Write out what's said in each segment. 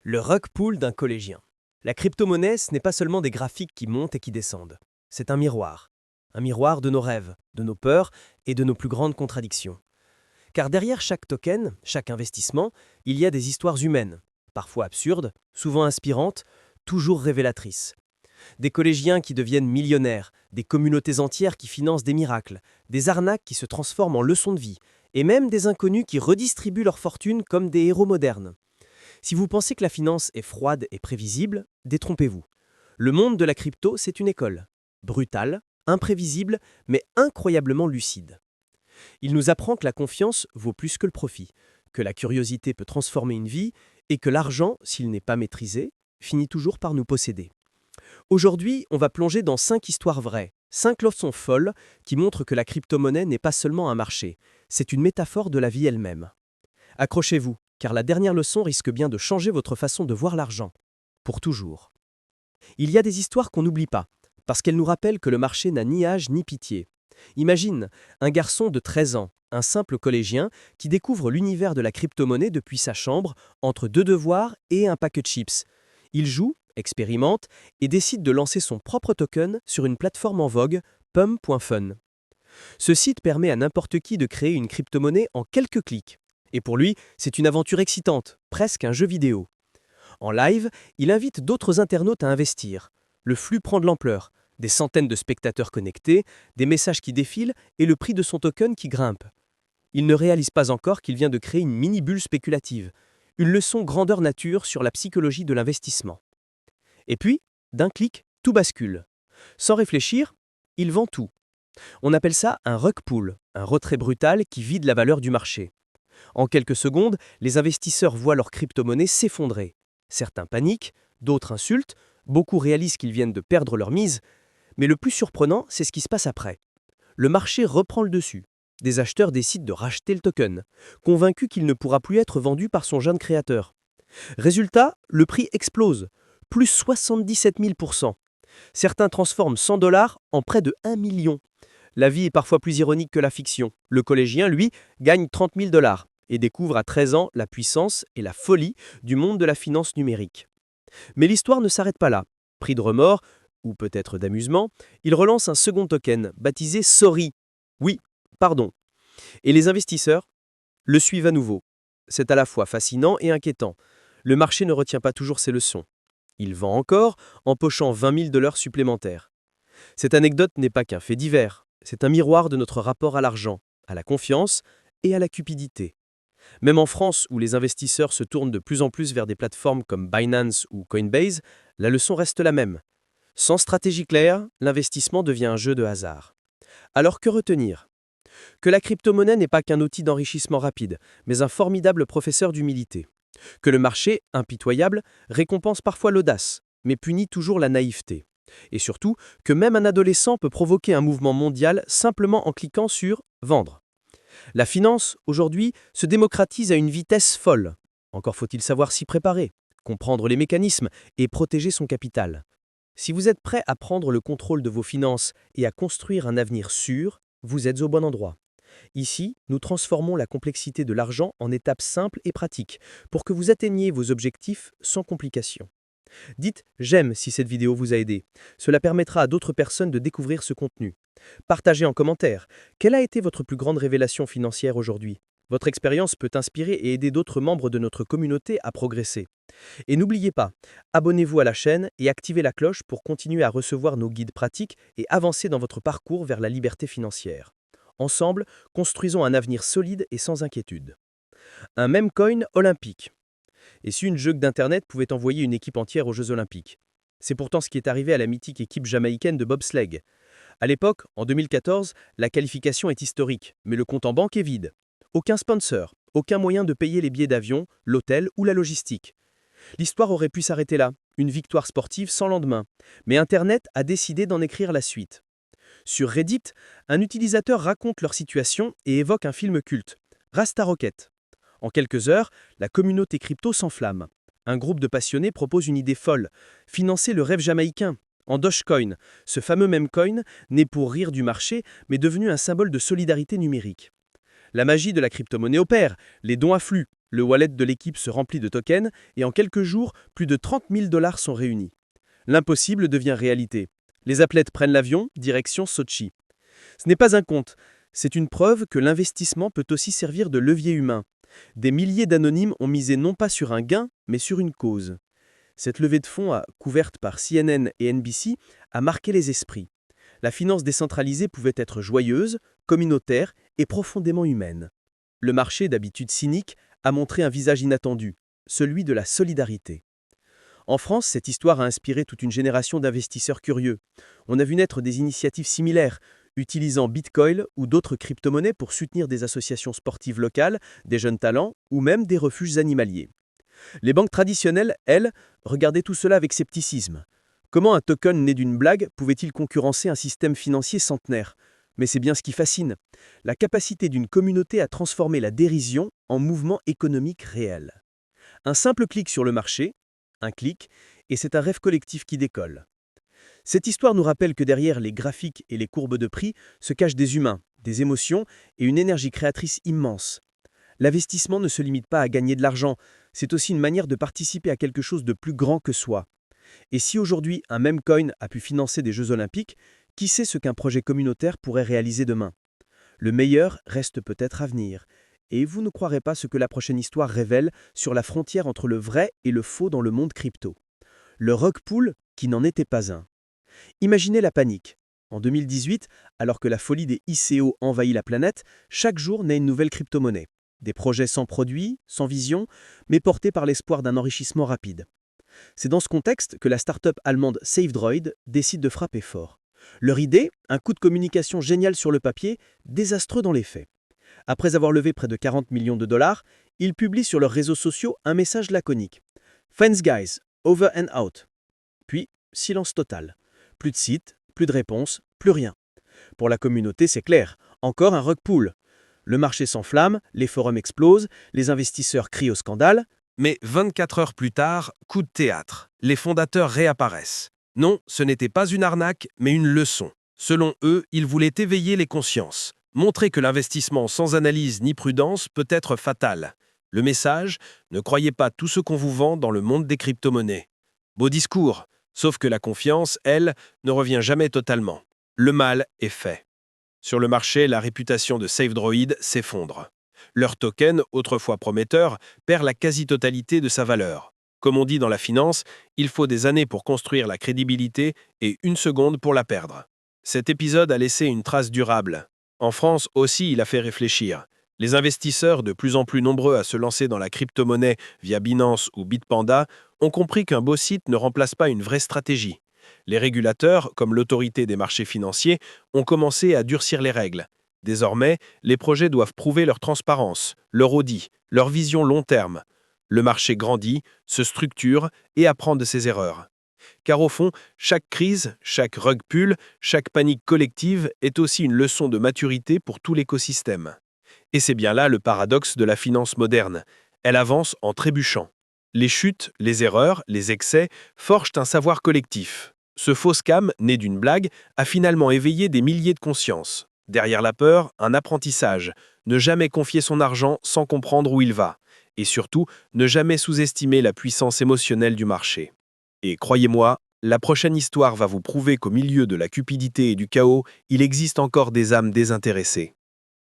Le rug pull d'un collégien. La crypto-monnaie, ce n'est pas seulement des graphiques qui montent et qui descendent. C'est un miroir. Un miroir de nos rêves, de nos peurs et de nos plus grandes contradictions. Car derrière chaque token, chaque investissement, il y a des histoires humaines, parfois absurdes, souvent inspirantes, toujours révélatrices. Des collégiens qui deviennent millionnaires, des communautés entières qui financent des miracles, des arnaques qui se transforment en leçons de vie, et même des inconnus qui redistribuent leur fortune comme des héros modernes. Si vous pensez que la finance est froide et prévisible, détrompez-vous. Le monde de la crypto, c'est une école. Brutale, imprévisible, mais incroyablement lucide. Il nous apprend que la confiance vaut plus que le profit, que la curiosité peut transformer une vie et que l'argent, s'il n'est pas maîtrisé, finit toujours par nous posséder. Aujourd'hui, on va plonger dans 5 histoires vraies, 5 leçons folles qui montrent que la crypto-monnaie n'est pas seulement un marché, c'est une métaphore de la vie elle-même. Accrochez-vous, car la dernière leçon risque bien de changer votre façon de voir l'argent. Pour toujours. Il y a des histoires qu'on n'oublie pas, parce qu'elles nous rappellent que le marché n'a ni âge ni pitié. Imagine un garçon de 13 ans, un simple collégien, qui découvre l'univers de la crypto-monnaie depuis sa chambre, entre 2 devoirs et un paquet de chips. Il joue, expérimente et décide de lancer son propre token sur une plateforme en vogue, pum.fun. Ce site permet à n'importe qui de créer une crypto-monnaie en quelques clics. Et pour lui, c'est une aventure excitante, presque un jeu vidéo. En live, il invite d'autres internautes à investir. Le flux prend de l'ampleur, des centaines de spectateurs connectés, des messages qui défilent et le prix de son token qui grimpe. Il ne réalise pas encore qu'il vient de créer une mini-bulle spéculative, une leçon grandeur nature sur la psychologie de l'investissement. Et puis, d'un clic, tout bascule. Sans réfléchir, il vend tout. On appelle ça un rug pull, un retrait brutal qui vide la valeur du marché. En quelques secondes, les investisseurs voient leur crypto-monnaie s'effondrer. Certains paniquent, d'autres insultent, beaucoup réalisent qu'ils viennent de perdre leur mise, mais le plus surprenant, c'est ce qui se passe après. Le marché reprend le dessus. Des acheteurs décident de racheter le token, convaincus qu'il ne pourra plus être vendu par son jeune créateur. Résultat, le prix explose, plus 77 000%. Certains transforment 100 $ en près de 1 million. La vie est parfois plus ironique que la fiction. Le collégien, lui, gagne 30 000 $ et découvre à 13 ans la puissance et la folie du monde de la finance numérique. Mais l'histoire ne s'arrête pas là. Pris de remords, ou peut-être d'amusement, il relance un second token, baptisé Sorry. Oui, pardon. Et les investisseurs le suivent à nouveau. C'est à la fois fascinant et inquiétant. Le marché ne retient pas toujours ses leçons. Il vend encore, empochant 20 000 $ supplémentaires. Cette anecdote n'est pas qu'un fait divers, c'est un miroir de notre rapport à l'argent, à la confiance et à la cupidité. Même en France, où les investisseurs se tournent de plus en plus vers des plateformes comme Binance ou Coinbase, la leçon reste la même. Sans stratégie claire, l'investissement devient un jeu de hasard. Alors que retenir? Que la crypto-monnaie n'est pas qu'un outil d'enrichissement rapide, mais un formidable professeur d'humilité. Que le marché, impitoyable, récompense parfois l'audace, mais punit toujours la naïveté. Et surtout, que même un adolescent peut provoquer un mouvement mondial simplement en cliquant sur « Vendre ». La finance, aujourd'hui, se démocratise à une vitesse folle. Encore faut-il savoir s'y préparer, comprendre les mécanismes et protéger son capital. Si vous êtes prêt à prendre le contrôle de vos finances et à construire un avenir sûr, vous êtes au bon endroit. Ici, nous transformons la complexité de l'argent en étapes simples et pratiques pour que vous atteigniez vos objectifs sans complications. Dites « j'aime » si cette vidéo vous a aidé. Cela permettra à d'autres personnes de découvrir ce contenu. Partagez en commentaire. Quelle a été votre plus grande révélation financière aujourd'hui? Votre expérience peut inspirer et aider d'autres membres de notre communauté à progresser. Et n'oubliez pas, abonnez-vous à la chaîne et activez la cloche pour continuer à recevoir nos guides pratiques et avancer dans votre parcours vers la liberté financière. Ensemble, construisons un avenir solide et sans inquiétude. Un meme coin olympique. Et si une joke d'Internet pouvait envoyer une équipe entière aux Jeux Olympiques? C'est pourtant ce qui est arrivé à la mythique équipe jamaïcaine de bobsleigh. À l'époque, en 2014, la qualification est historique, mais le compte en banque est vide. Aucun sponsor, aucun moyen de payer les billets d'avion, l'hôtel ou la logistique. L'histoire aurait pu s'arrêter là, une victoire sportive sans lendemain. Mais Internet a décidé d'en écrire la suite. Sur Reddit, un utilisateur raconte leur situation et évoque un film culte, Rasta Rocket. En quelques heures, la communauté crypto s'enflamme. Un groupe de passionnés propose une idée folle, financer le rêve jamaïcain. En Dogecoin, ce fameux meme coin, né pour rire du marché, mais devenu un symbole de solidarité numérique. La magie de la crypto-monnaie opère, les dons affluent, le wallet de l'équipe se remplit de tokens et en quelques jours, plus de 30 000 $ sont réunis. L'impossible devient réalité. Les athlètes prennent l'avion, direction Sochi. Ce n'est pas un conte, c'est une preuve que l'investissement peut aussi servir de levier humain. Des milliers d'anonymes ont misé non pas sur un gain, mais sur une cause. Cette levée de fonds, couverte par CNN et NBC, a marqué les esprits. La finance décentralisée pouvait être joyeuse, communautaire et profondément humaine. Le marché, d'habitude cynique, a montré un visage inattendu, celui de la solidarité. En France, cette histoire a inspiré toute une génération d'investisseurs curieux. On a vu naître des initiatives similaires, utilisant Bitcoin ou d'autres crypto-monnaies pour soutenir des associations sportives locales, des jeunes talents ou même des refuges animaliers. Les banques traditionnelles, elles, regardaient tout cela avec scepticisme. Comment un token né d'une blague pouvait-il concurrencer un système financier centenaire? Mais c'est bien ce qui fascine, la capacité d'une communauté à transformer la dérision en mouvement économique réel. Un simple clic sur le marché, un clic, et c'est un rêve collectif qui décolle. Cette histoire nous rappelle que derrière les graphiques et les courbes de prix se cachent des humains, des émotions et une énergie créatrice immense. L'investissement ne se limite pas à gagner de l'argent, c'est aussi une manière de participer à quelque chose de plus grand que soi. Et si aujourd'hui un même coin a pu financer des Jeux Olympiques, qui sait ce qu'un projet communautaire pourrait réaliser demain? Le meilleur reste peut-être à venir. Et vous ne croirez pas ce que la prochaine histoire révèle sur la frontière entre le vrai et le faux dans le monde crypto. Le rug pull qui n'en était pas un. Imaginez la panique. En 2018, alors que la folie des ICO envahit la planète, chaque jour naît une nouvelle crypto-monnaie. Des projets sans produit, sans vision, mais portés par l'espoir d'un enrichissement rapide. C'est dans ce contexte que la start-up allemande SafeDroid décide de frapper fort. Leur idée, un coup de communication génial sur le papier, désastreux dans les faits. Après avoir levé près de 40 millions de dollars, ils publient sur leurs réseaux sociaux un message laconique. Thanks guys, over and out. Puis, silence total. Plus de site, plus de réponse, plus rien. Pour la communauté, c'est clair, encore un rug pull. Le marché s'enflamme, les forums explosent, les investisseurs crient au scandale. Mais 24 heures plus tard, coup de théâtre. Les fondateurs réapparaissent. Non, ce n'était pas une arnaque, mais une leçon. Selon eux, ils voulaient éveiller les consciences, montrer que l'investissement sans analyse ni prudence peut être fatal. Le message, ne croyez pas tout ce qu'on vous vend dans le monde des crypto-monnaies. Beau discours, sauf que la confiance, elle, ne revient jamais totalement. Le mal est fait. Sur le marché, la réputation de SafeDroid s'effondre. Leur token, autrefois prometteur, perd la quasi-totalité de sa valeur. Comme on dit dans la finance, il faut des années pour construire la crédibilité et 1 seconde pour la perdre. Cet épisode a laissé une trace durable. En France aussi, il a fait réfléchir. Les investisseurs, de plus en plus nombreux à se lancer dans la crypto-monnaie via Binance ou Bitpanda, ont compris qu'un beau site ne remplace pas une vraie stratégie. Les régulateurs, comme l'autorité des marchés financiers, ont commencé à durcir les règles. Désormais, les projets doivent prouver leur transparence, leur audit, leur vision long terme. Le marché grandit, se structure et apprend de ses erreurs. Car au fond, chaque crise, chaque rug pull, chaque panique collective est aussi une leçon de maturité pour tout l'écosystème. Et c'est bien là le paradoxe de la finance moderne. Elle avance en trébuchant. Les chutes, les erreurs, les excès forgent un savoir collectif. Ce faux scam, né d'une blague, a finalement éveillé des milliers de consciences. Derrière la peur, un apprentissage. Ne jamais confier son argent sans comprendre où il va. Et surtout, ne jamais sous-estimer la puissance émotionnelle du marché. Et croyez-moi, la prochaine histoire va vous prouver qu'au milieu de la cupidité et du chaos, il existe encore des âmes désintéressées.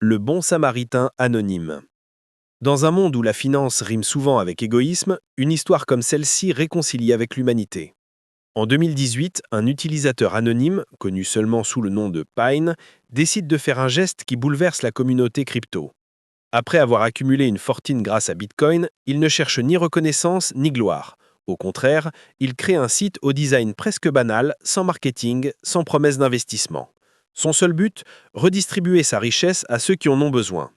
Le bon samaritain anonyme. Dans un monde où la finance rime souvent avec égoïsme, une histoire comme celle-ci réconcilie avec l'humanité. En 2018, un utilisateur anonyme, connu seulement sous le nom de Pine, décide de faire un geste qui bouleverse la communauté crypto. Après avoir accumulé une fortune grâce à Bitcoin, il ne cherche ni reconnaissance ni gloire. Au contraire, il crée un site au design presque banal, sans marketing, sans promesse d'investissement. Son seul but, redistribuer sa richesse à ceux qui en ont besoin.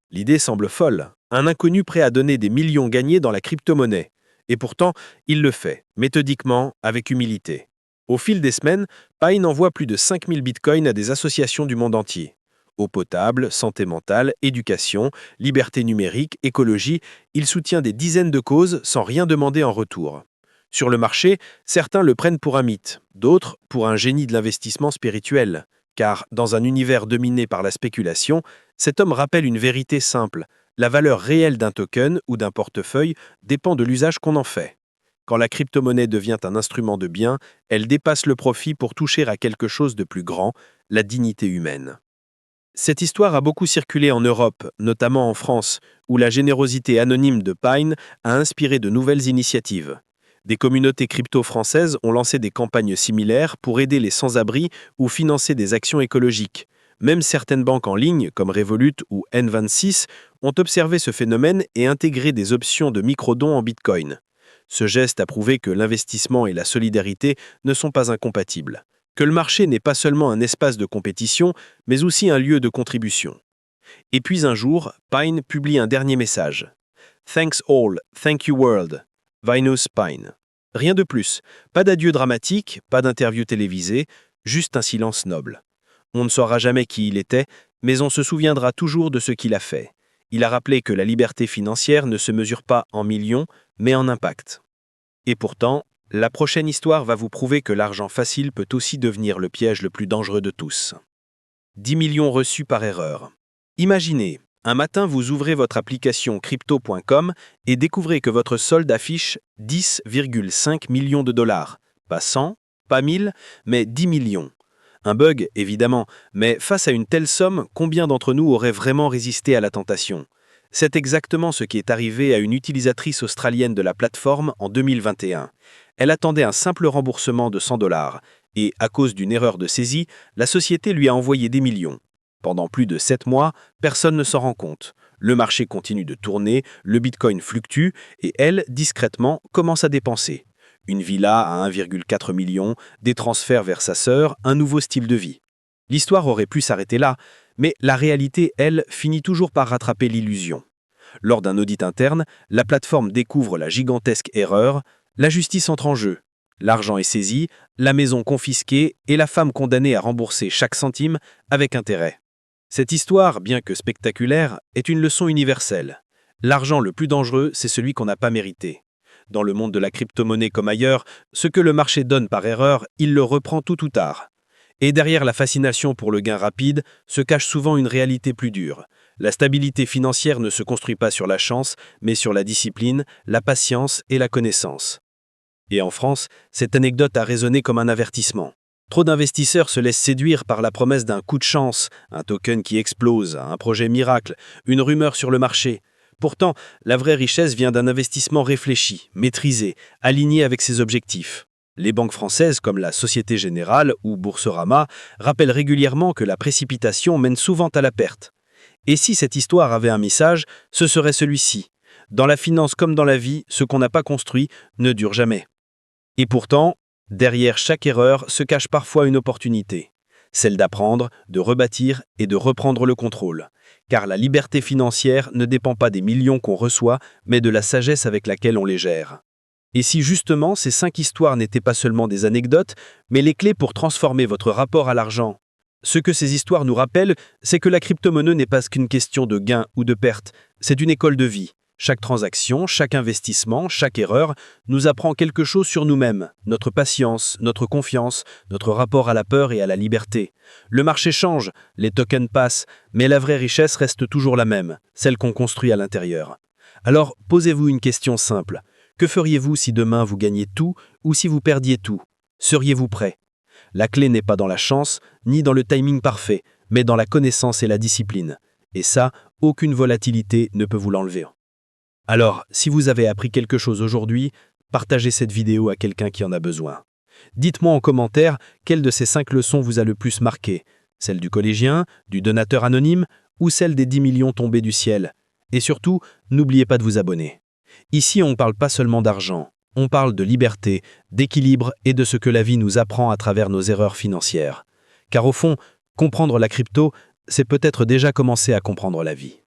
L'idée semble folle, un inconnu prêt à donner des millions gagnés dans la crypto-monnaie. Et pourtant, il le fait, méthodiquement, avec humilité. Au fil des semaines, Pine envoie plus de 5000 bitcoins à des associations du monde entier. Eau potable, santé mentale, éducation, liberté numérique, écologie, il soutient des dizaines de causes sans rien demander en retour. Sur le marché, certains le prennent pour un mythe, d'autres pour un génie de l'investissement spirituel. car dans un univers dominé par la spéculation, cet homme rappelle une vérité simple. La valeur réelle d'un token ou d'un portefeuille dépend de l'usage qu'on en fait. Quand la crypto-monnaie devient un instrument de bien, elle dépasse le profit pour toucher à quelque chose de plus grand, la dignité humaine. Cette histoire a beaucoup circulé en Europe, notamment en France, où la générosité anonyme de Pine a inspiré de nouvelles initiatives. Des communautés crypto françaises ont lancé des campagnes similaires pour aider les sans-abri ou financer des actions écologiques. Même certaines banques en ligne, comme Revolut ou N26, ont observé ce phénomène et intégré des options de microdons en Bitcoin. Ce geste a prouvé que l'investissement et la solidarité ne sont pas incompatibles, que le marché n'est pas seulement un espace de compétition, mais aussi un lieu de contribution. Et puis un jour, Pine publie un dernier message. Thanks all, thank you world. Vinus Pine. Rien de plus, pas d'adieu dramatique, pas d'interview télévisée, juste un silence noble. On ne saura jamais qui il était, mais on se souviendra toujours de ce qu'il a fait. Il a rappelé que la liberté financière ne se mesure pas en millions, mais en impact. Et pourtant, la prochaine histoire va vous prouver que l'argent facile peut aussi devenir le piège le plus dangereux de tous. 10 millions reçus par erreur. Imaginez, un matin vous ouvrez votre application crypto.com et découvrez que votre solde affiche 10,5 millions de dollars. Pas 100, pas 1000, mais 10 millions. Un bug, évidemment, mais face à une telle somme, combien d'entre nous auraient vraiment résisté à la tentation ? C'est exactement ce qui est arrivé à une utilisatrice australienne de la plateforme en 2021. Elle attendait un simple remboursement de 100 $ et, à cause d'une erreur de saisie, la société lui a envoyé des millions. Pendant plus de 7 mois, personne ne s'en rend compte. Le marché continue de tourner, le Bitcoin fluctue et elle, discrètement, commence à dépenser. Une villa à 1,4 million, des transferts vers sa sœur, un nouveau style de vie. L'histoire aurait pu s'arrêter là, mais la réalité, elle, finit toujours par rattraper l'illusion. Lors d'un audit interne, la plateforme découvre la gigantesque erreur, la justice entre en jeu. L'argent est saisi, la maison confisquée et la femme condamnée à rembourser chaque centime avec intérêt. Cette histoire, bien que spectaculaire, est une leçon universelle. L'argent le plus dangereux, c'est celui qu'on n'a pas mérité. Dans le monde de la crypto-monnaie comme ailleurs, ce que le marché donne par erreur, il le reprend tôt ou tard. Et derrière la fascination pour le gain rapide se cache souvent une réalité plus dure. La stabilité financière ne se construit pas sur la chance, mais sur la discipline, la patience et la connaissance. Et en France, cette anecdote a résonné comme un avertissement. Trop d'investisseurs se laissent séduire par la promesse d'un coup de chance, un token qui explose, un projet miracle, une rumeur sur le marché. Pourtant, la vraie richesse vient d'un investissement réfléchi, maîtrisé, aligné avec ses objectifs. Les banques françaises comme la Société Générale ou Boursorama rappellent régulièrement que la précipitation mène souvent à la perte. Et si cette histoire avait un message, ce serait celui-ci. Dans la finance comme dans la vie, ce qu'on n'a pas construit ne dure jamais. Et pourtant, derrière chaque erreur se cache parfois une opportunité. Celle d'apprendre, de rebâtir et de reprendre le contrôle. Car la liberté financière ne dépend pas des millions qu'on reçoit, mais de la sagesse avec laquelle on les gère. Et si justement ces 5 histoires n'étaient pas seulement des anecdotes, mais les clés pour transformer votre rapport à l'argent? Ce que ces histoires nous rappellent, c'est que la crypto-monnaie n'est pas qu'une question de gain ou de perte, c'est une école de vie. Chaque transaction, chaque investissement, chaque erreur nous apprend quelque chose sur nous-mêmes, notre patience, notre confiance, notre rapport à la peur et à la liberté. Le marché change, les tokens passent, mais la vraie richesse reste toujours la même, celle qu'on construit à l'intérieur. Alors, posez-vous une question simple. Que feriez-vous si demain vous gagnez tout ou si vous perdiez tout? Seriez-vous prêt? La clé n'est pas dans la chance, ni dans le timing parfait, mais dans la connaissance et la discipline. Et ça, aucune volatilité ne peut vous l'enlever. Alors, si vous avez appris quelque chose aujourd'hui, partagez cette vidéo à quelqu'un qui en a besoin. Dites-moi en commentaire quelle de ces 5 leçons vous a le plus marqué, celle du collégien, du donateur anonyme ou celle des 10 millions tombés du ciel. Et surtout, n'oubliez pas de vous abonner. Ici, on ne parle pas seulement d'argent, on parle de liberté, d'équilibre et de ce que la vie nous apprend à travers nos erreurs financières. Car au fond, comprendre la crypto, c'est peut-être déjà commencer à comprendre la vie.